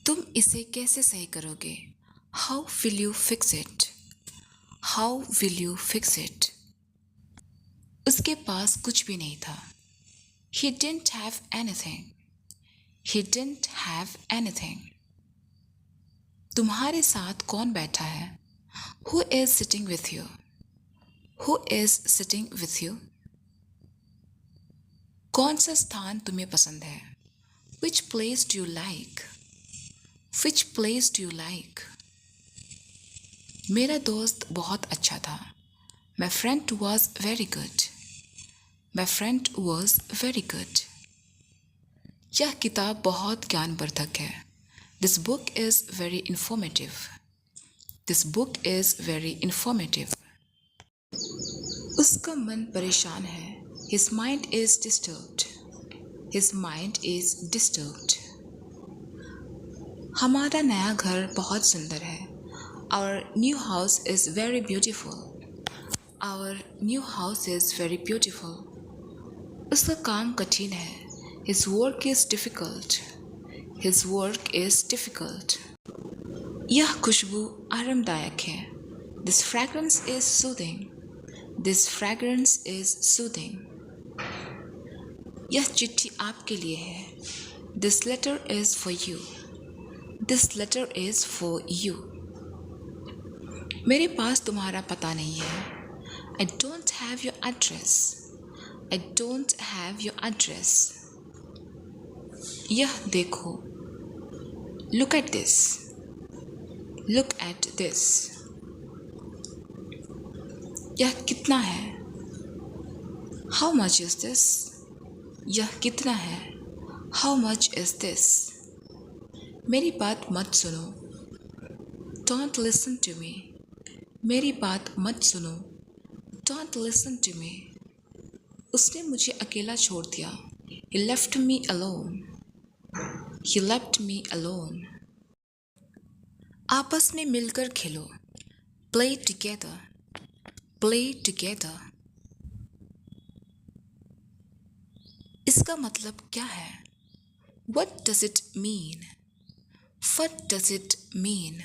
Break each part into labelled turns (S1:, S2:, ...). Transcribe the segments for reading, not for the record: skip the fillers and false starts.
S1: तुम इसे कैसे सही करोगे? How will you fix it? How will you fix it? उसके पास कुछ भी नहीं था। He didn't have anything. He didn't have anything. तुम्हारे साथ कौन बैठा है? Who is sitting with you? Who is sitting with you? कौन सा स्थान तुम्हें पसंद है? Which place do you like? Which place do you like? मेरा दोस्त बहुत अच्छा था. My friend was very good. My friend was very good. यह किताब बहुत ज्ञानवर्धक है. This book is very informative. This book is very informative. उसका मन परेशान है. His mind is disturbed. His mind is disturbed. हमारा नया घर बहुत सुंदर है. Our new house is very beautiful. Our new house is very beautiful. उसका काम कठिन है. His work is difficult. His work is difficult. यह खुशबू आरामदायक है. This fragrance is soothing. This fragrance is soothing. यह चिट्ठी आपके लिए है. This letter is for you. This letter is for you. मेरे पास तुम्हारा पता नहीं है. I don't have your address. I don't have your address. यह देखो. Look at this. Look at this. यह कितना है? How much is this? यह कितना है? How much is this? मेरी बात मत सुनो. Don't listen to me. मेरी बात मत सुनो. Don't listen to me. उसने मुझे अकेला छोड़ दिया. He left me alone. He left me alone. आपस में मिलकर खेलो. Play together. Play together. इसका मतलब क्या है? What does it mean? What does it mean?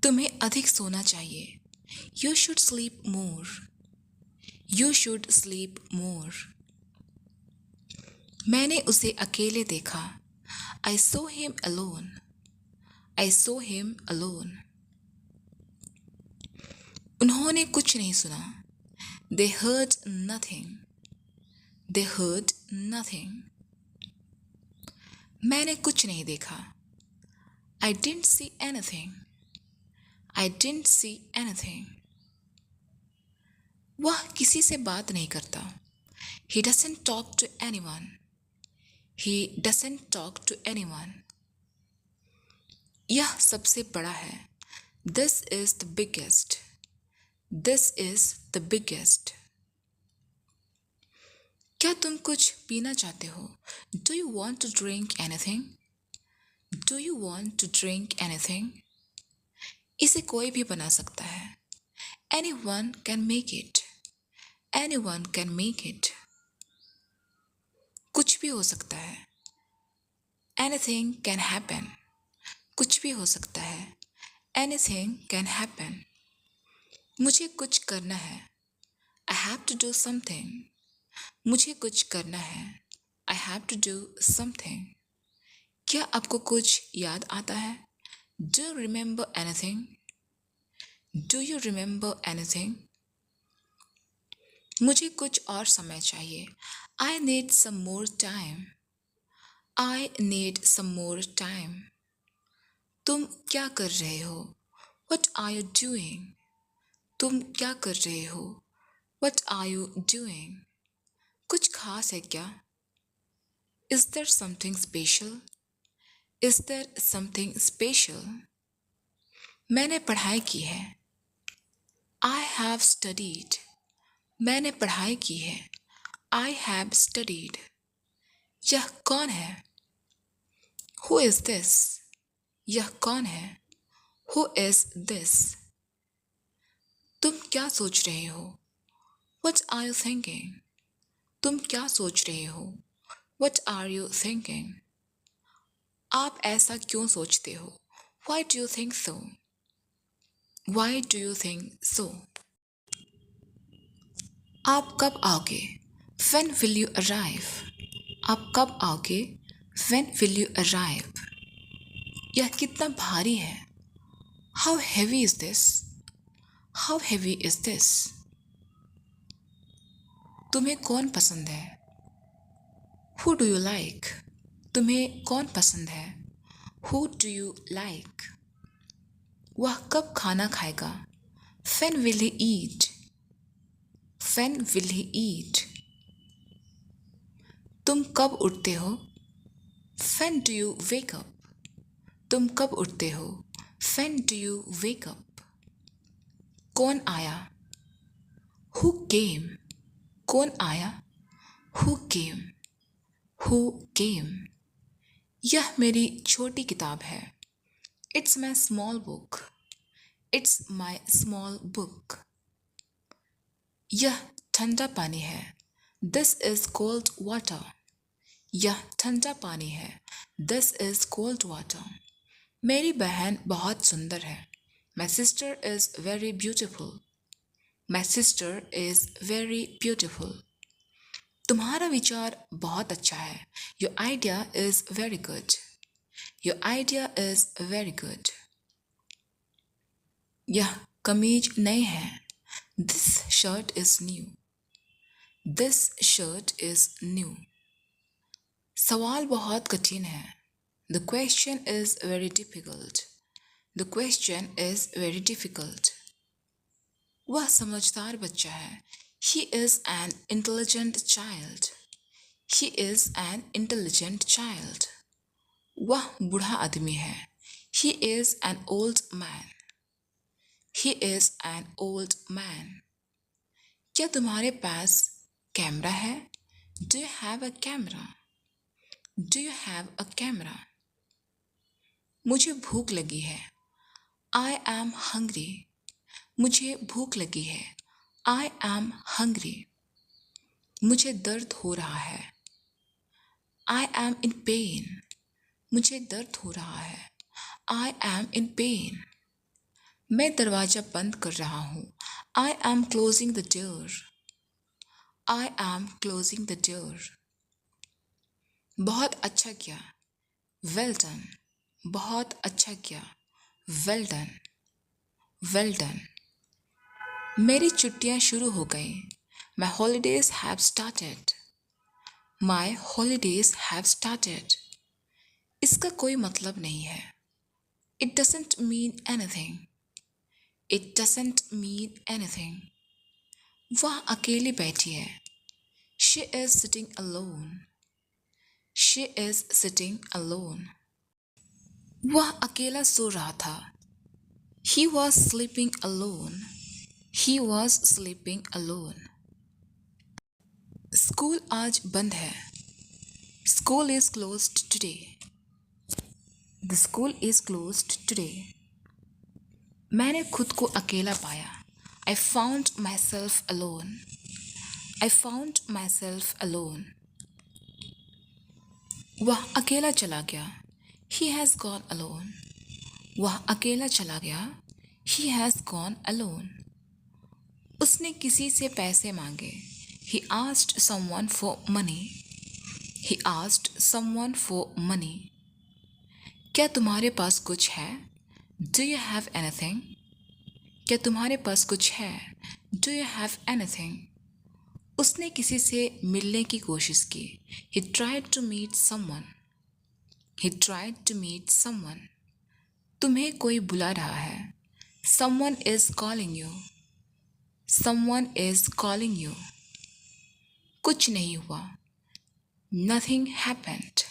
S1: तुम्हें अधिक सोना चाहिए. You should sleep more. You should sleep more. मैंने उसे अकेले देखा. I saw him alone. I saw him alone. उन्होंने कुछ नहीं सुना. They heard nothing. They heard nothing. मैंने कुछ नहीं देखा. I didn't see anything. I didn't see anything. वह किसी से बात नहीं करता. He doesn't talk to anyone. He doesn't talk to anyone. यह सबसे बड़ा है. This is the biggest. This is the biggest. क्या तुम कुछ पीना चाहते हो? Do you want to drink anything? Do you want to drink anything? इसे कोई भी बना सकता है. Anyone can make it. Anyone can make it. कुछ भी हो सकता है. Anything can happen. कुछ भी हो सकता है. Anything can happen. मुझे कुछ करना है. I have to do something. मुझे कुछ करना है. I have to do something. क्या आपको कुछ याद आता है? Do you remember anything? Do you remember anything? मुझे कुछ और समय चाहिए. I need some more time. I need some more time. तुम क्या कर रहे हो? What are you doing? तुम क्या कर रहे हो? What are you doing? कुछ खास है क्या? Is there something special? Is there something special? मैंने पढ़ाई की है. I have studied. मैंने पढ़ाई की है. I have studied. यह कौन है? Who is this? यह कौन है? Who is this? तुम क्या सोच रहे हो? What are you thinking? तुम क्या सोच रहे हो? What are you thinking? आप ऐसा क्यों सोचते हो? Why do you think so? Why do you think so? आप कब आओगे? When will you arrive? आप कब आओगे? When will you arrive? यह कितना भारी है? How heavy is this? How heavy is this? तुम्हें कौन पसंद है? Who do you like? तुम्हें कौन पसंद है? Who do you like? वह कब खाना खाएगा? When will he eat? When will he eat? तुम कब उठते हो? When do you wake up? तुम कब उठते हो? When do you wake up? कौन आया? Who came? कौन आया? Who came? Who came? यह मेरी छोटी किताब है. It's my small book. It's my small book. यह ठंडा पानी है. This is cold water. यह ठंडा पानी है. This is cold water. मेरी बहन बहुत सुंदर है. My sister is very beautiful. My sister is very beautiful. तुम्हारा विचार बहुत अच्छा है. Your idea is very good. Your idea is very good. यह कमीज नई है. This shirt is new. This shirt is new. सवाल बहुत कठिन है. The question is very difficult. The question is very difficult. वह समझदार बच्चा है. He is an intelligent child. He is an intelligent child. वह बूढ़ा आदमी है. He is an old man. He is an old man. क्या तुम्हारे पास कैमरा है? Do you have a camera? Do you have a camera? मुझे भूख लगी है. I am hungry. मुझे भूख लगी है. I am hungry. मुझे दर्द हो रहा है. I am in pain. मुझे दर्द हो रहा है. I am in pain. मैं दरवाजा बंद कर रहा हूँ. I am closing the door. I am closing the door. बहुत अच्छा किया. Well done. बहुत अच्छा किया. Well done. Well done. मेरी छुट्टियाँ शुरू हो गई. My holidays have started. My holidays have started. इसका कोई मतलब नहीं है. It doesn't mean anything. It doesn't mean anything. वह अकेली बैठी है. She is sitting alone. She is sitting alone. वह अकेला सो रहा था. He was sleeping alone. He was sleeping alone. School आज बंद है. School is closed today. The school is closed today. मैंने खुद को अकेला पाया. I found myself alone. I found myself alone. वह अकेला चला गया. He has gone alone. वह अकेला चला गया. He has gone alone. उसने किसी से पैसे मांगे. He asked someone for money. He asked someone for money. क्या तुम्हारे पास कुछ है? Do you have anything? क्या तुम्हारे पास कुछ है? Do you have anything? उसने किसी से मिलने की कोशिश की. He tried to meet someone. He tried to meet someone. तुम्हें कोई बुला रहा है. Someone is calling you. Someone is calling you. कुछ नहीं हुआ. Nothing happened.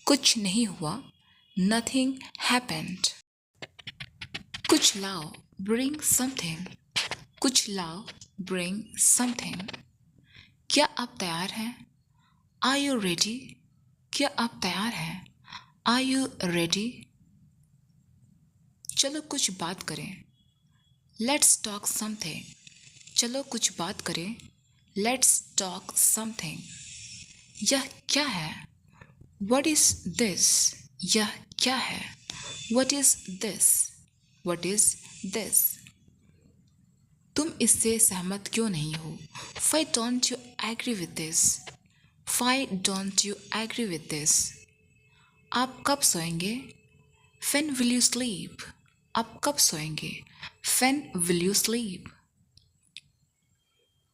S1: कुछ नहीं हुआ. Nothing happened. कुछ लाओ. Bring something. कुछ लाओ. Bring something. क्या आप तैयार हैं? Are you ready? क्या आप तैयार हैं? Are you ready? चलो कुछ बात करें. Let's talk something. चलो कुछ बात करें. Let's talk something. यह क्या है? What is this? यह क्या है? What is this? What is this? तुम इससे सहमत क्यों नहीं हो? Why don't you agree with this? Why don't you agree with this? आप कब सोएंगे? When will you sleep? आप कब सोएंगे? When will you sleep?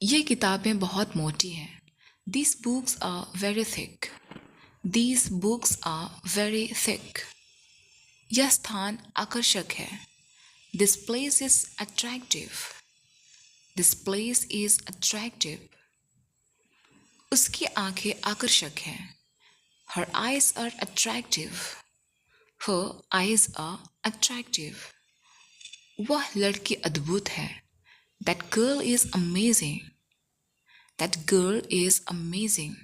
S1: ये किताबें बहुत मोटी हैं. These books are very thick. These books are very thick. यह स्थान आकर्षक है. This place is attractive. This place is attractive. उसकी आंखें आकर्षक हैं. Her eyes are attractive. Her eyes are attractive. वह लड़की अद्भुत है. That girl is amazing. That girl is amazing.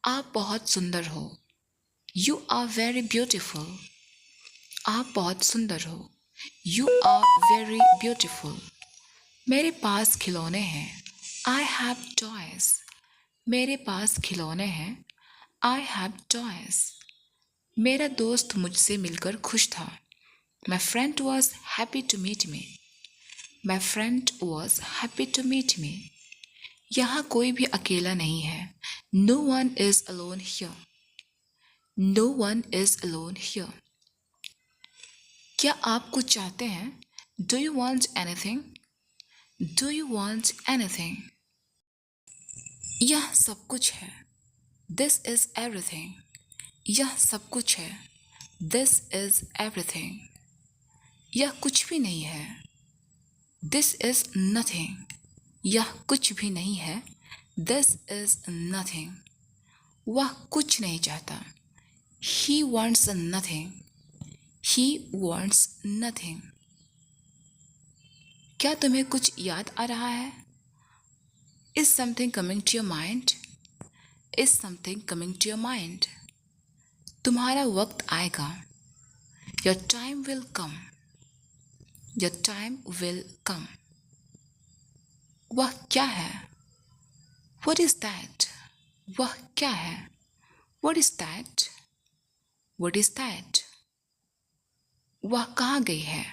S1: आप बहुत सुंदर हो. You are very beautiful. आप बहुत सुंदर हो. You are very beautiful. मेरे पास खिलौने हैं. I have toys. मेरे पास खिलौने हैं. I have toys. मेरा दोस्त मुझसे मिलकर खुश था. My friend was happy to meet me. My friend was happy to meet me. यहाँ कोई भी अकेला नहीं है. No one is alone here. No one is alone here. क्या आप कुछ चाहते हैं? Do you want anything? Do you want anything? यह सब कुछ है. This is everything. यह सब कुछ है. This is everything. यह कुछ भी नहीं है. This is nothing. यह कुछ भी नहीं है. This is nothing. वह कुछ नहीं चाहता. He wants nothing. He wants nothing. क्या तुम्हें कुछ याद आ रहा है? Is something coming to your mind? Is something coming to your mind? तुम्हारा वक्त आएगा. Your time will come. Your time will come. वह क्या है? What is that? वह क्या है? What is that? What is that? वह कहाँ गई है?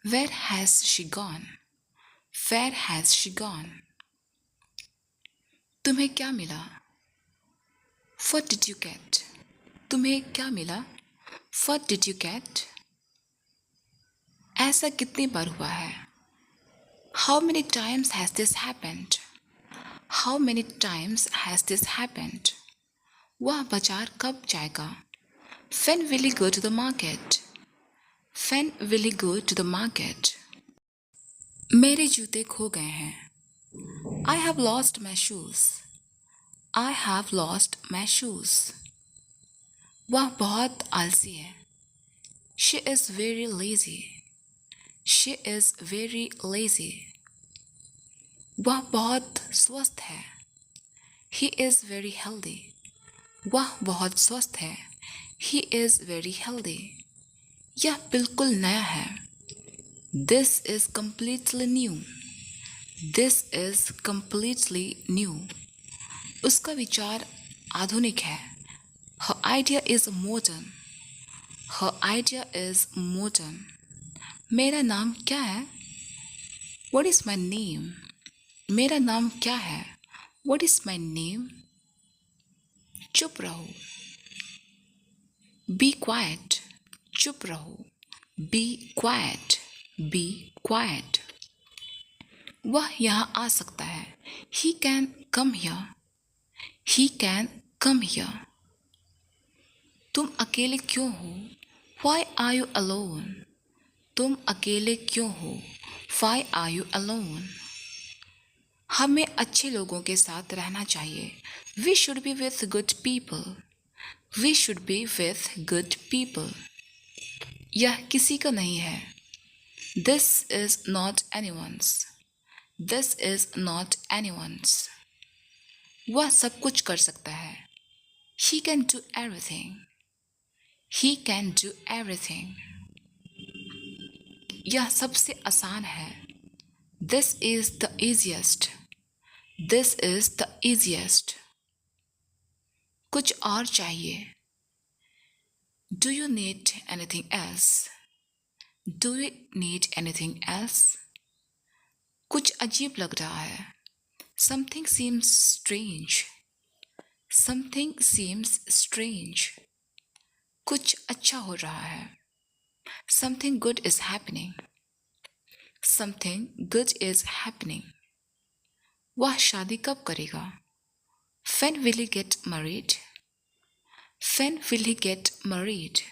S1: Where has she gone? Where has she gone? तुम्हें क्या मिला? What did you get? तुम्हें क्या मिला? What did you get? ऐसा कितनी बार हुआ है? How many times has this happened? How many times has this happened? वह बाजार कब जाएगा? When will he go to the market? When will he go to the market? मेरे जूते खो गए हैं. I have lost my shoes. I have lost my shoes. वह बहुत आलसी है. She is very lazy. She is very lazy. वह बहुत स्वस्थ है. He is very healthy. वह बहुत स्वस्थ है. He is very healthy. यह बिल्कुल नया है. This is completely new. This is completely new. उसका विचार आधुनिक है. Her idea is modern. Her idea is modern. मेरा नाम क्या है? What is my name? मेरा नाम क्या है? What is my name? चुप रहो. Be quiet. चुप रहो. Be quiet. Be quiet. वह यहाँ आ सकता है. He can come here. He can come here. तुम अकेले क्यों हो? Why are you alone? तुम अकेले क्यों हो? Why are you alone? हमें अच्छे लोगों के साथ रहना चाहिए. We should be with good people. We should be with good people. यह किसी का नहीं है. This is not anyone's. This is not anyone's. वह सब कुछ कर सकता है. He can do everything. He can do everything. यह सबसे आसान है. This is the easiest. This is the easiest. कुछ और चाहिए. Do you need anything else? Do you need anything else? कुछ अजीब लग रहा है. Something seems strange. Something seems strange. कुछ अच्छा हो रहा है. Something good is happening. Something good is happening. वह शादी कब करेगा? When will he get married? When will he get married?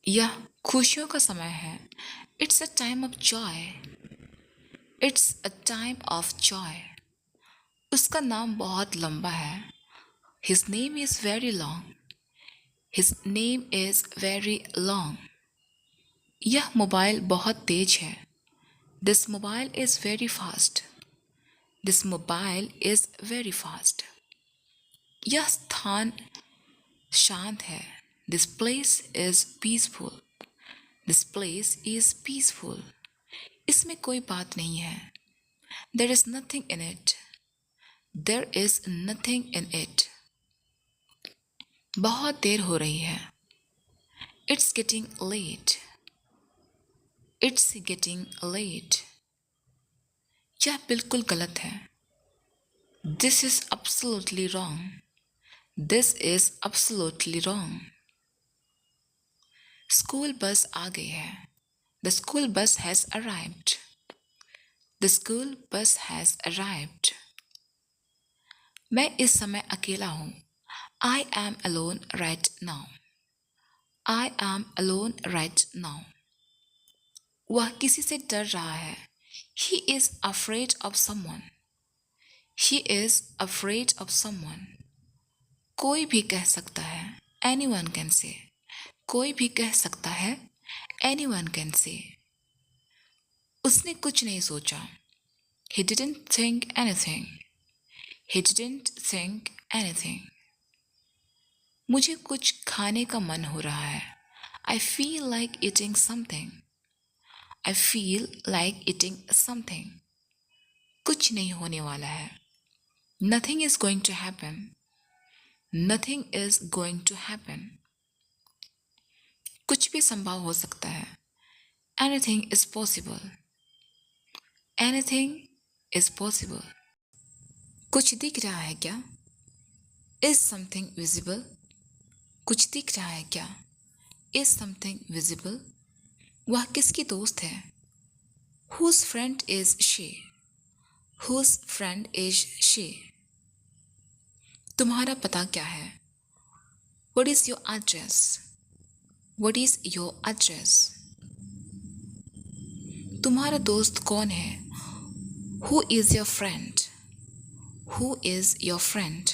S1: यह खुशियों का समय है. It's a time of joy. It's a time of joy. उसका नाम बहुत लंबा है. His name is very long. His name is very long. यह मोबाइल बहुत तेज है. This mobile is very fast. This mobile is very fast. यह स्थान शांत है. This place is peaceful. This place is peaceful. इसमें कोई बात नहीं है. There is nothing in it. There is nothing in it. बहुत देर हो रही है. It's getting late. It's getting late. यह बिल्कुल गलत है. This is absolutely wrong. This is absolutely wrong. School bus आ गई है. The school bus has arrived. The school bus has arrived. मैं इस समय अकेला हूँ. I am alone right now. I am alone right now. वह किसी से डर रहा है. He is afraid of someone. He is afraid of someone. कोई भी कह सकता है. Anyone can say. कोई भी कह सकता है. Anyone can say. उसने कुछ नहीं सोचा. He didn't think anything. He didn't think anything. मुझे कुछ खाने का मन हो रहा है. I feel like eating something. I feel like eating something. कुछ नहीं होने वाला है. Nothing is going to happen. Nothing is going to happen. कुछ भी संभव हो सकता है. Anything is possible. Anything is possible. कुछ दिख रहा है क्या? Is something visible? कुछ दिख रहा है क्या? Is something visible? वह किसकी दोस्त है? Whose friend is she? Whose friend is she? तुम्हारा पता क्या है? What is your address? What is your address? तुम्हारा दोस्त कौन है? Who is your friend? Who is your friend?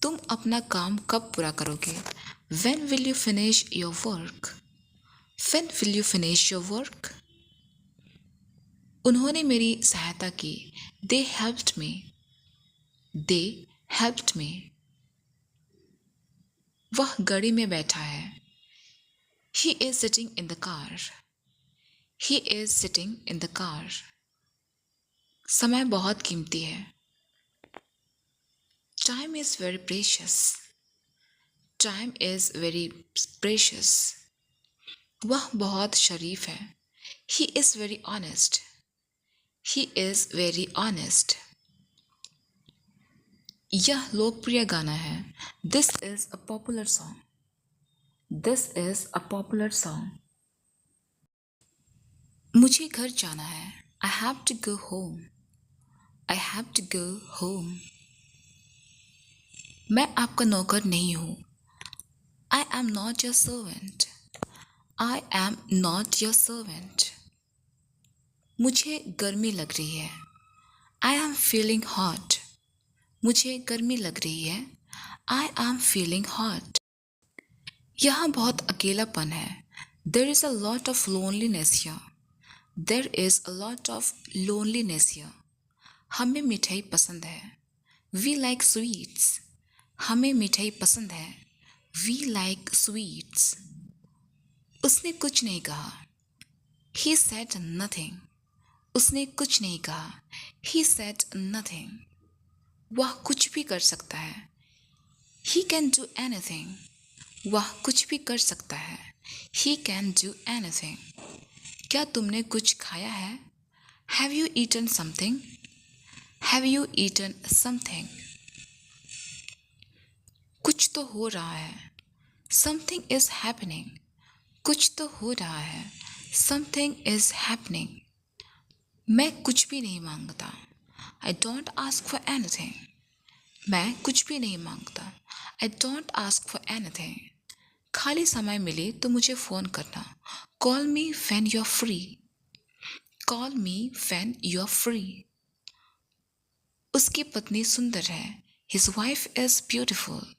S1: तुम अपना काम कब पूरा करोगे? When will you finish your work? When will you finish your work? उन्होंने मेरी सहायता की. They helped me. They helped me. वह गाड़ी में बैठा है. He is sitting in the car. He is sitting in the car. समय बहुत कीमती है. Time is very precious. Time is very precious. वह बहुत शरीफ है. He is very honest. He is very honest. यह लोकप्रिय गाना है. This is a popular song. This is a popular song. मुझे घर जाना है. I have to go home. I have to go home. मैं आपका नौकर नहीं हूँ. I am not your servant. I am not your servant. मुझे गर्मी लग रही है. I am feeling hot. मुझे गर्मी लग रही है. I am feeling hot. यहाँ बहुत अकेलापन है. There is a lot of loneliness here. There is a lot of loneliness here. हमें मिठाई पसंद है. We like sweets. हमें मिठाई पसंद है. We like sweets. उसने कुछ नहीं कहा. He said nothing. उसने कुछ नहीं कहा. He said nothing. वह कुछ भी कर सकता है. He can do anything. वह कुछ भी कर सकता है। He can do anything. क्या तुमने कुछ खाया है? Have you eaten something? Have you eaten something. कुछ तो हो रहा है। Something is happening. कुछ तो हो रहा है। Something is happening. मैं कुछ भी नहीं मांगता। I don't ask for anything. मैं कुछ भी नहीं मांगता। I don't ask for anything. खाली समय मिले तो मुझे फ़ोन करना। Call me when you are free. Call me when you are free. उसकी पत्नी सुंदर है। His wife is beautiful.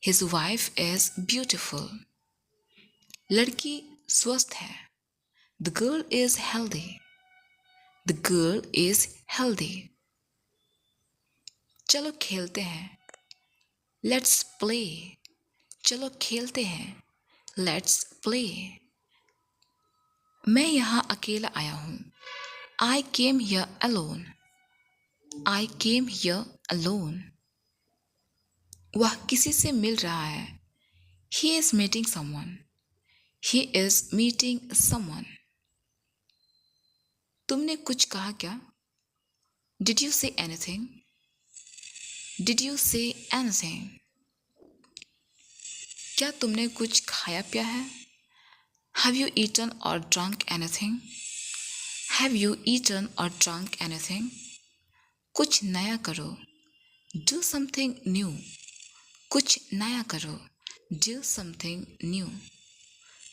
S1: His wife is beautiful. लड़की स्वस्थ है। The girl is healthy. The girl is healthy. चलो खेलते हैं। Let's play. चलो खेलते हैं। Let's play. मैं यहाँ अकेला आया हूँ। I came here alone. I came here alone. वह किसी से मिल रहा है। He is meeting someone. He is meeting someone. तुमने कुछ कहा क्या? Did you say anything? Did you say anything. क्या तुमने कुछ खाया पिया है? Have you eaten or drunk anything? Have you eaten or drunk anything. कुछ नया करो। Do something new. कुछ नया करो। Do something new.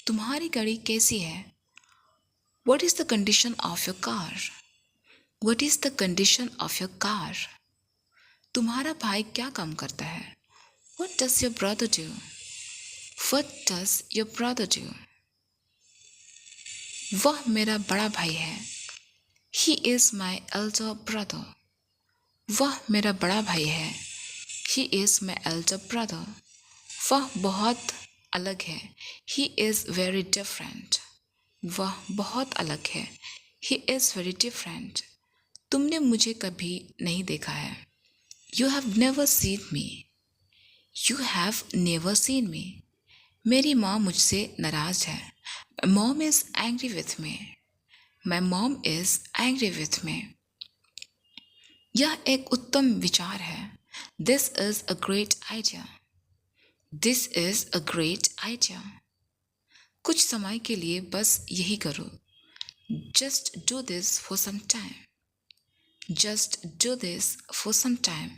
S1: तुम्हारी गाड़ी कैसी है? What is the condition of your car? What is the condition of your car? तुम्हारा भाई क्या काम करता है? What does your brother do? What does your brother do? वह मेरा बड़ा भाई है। He is my elder brother. वह मेरा बड़ा भाई है। He is my elder brother. वह बहुत अलग है। He is very different. वह बहुत अलग है। He is very different. तुमने मुझे कभी नहीं देखा है। You have never seen me. You have never seen me. मेरी माँ मुझसे नाराज है। My mom is angry with me. My mom is angry with me. यह एक उत्तम विचार है। This is a great idea. This is a great idea. कुछ समय के लिए बस यही करो। Just do this for some time. Just do this for some time.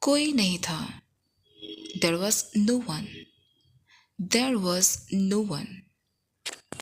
S1: कोई नहीं था। There was no one. There was no one.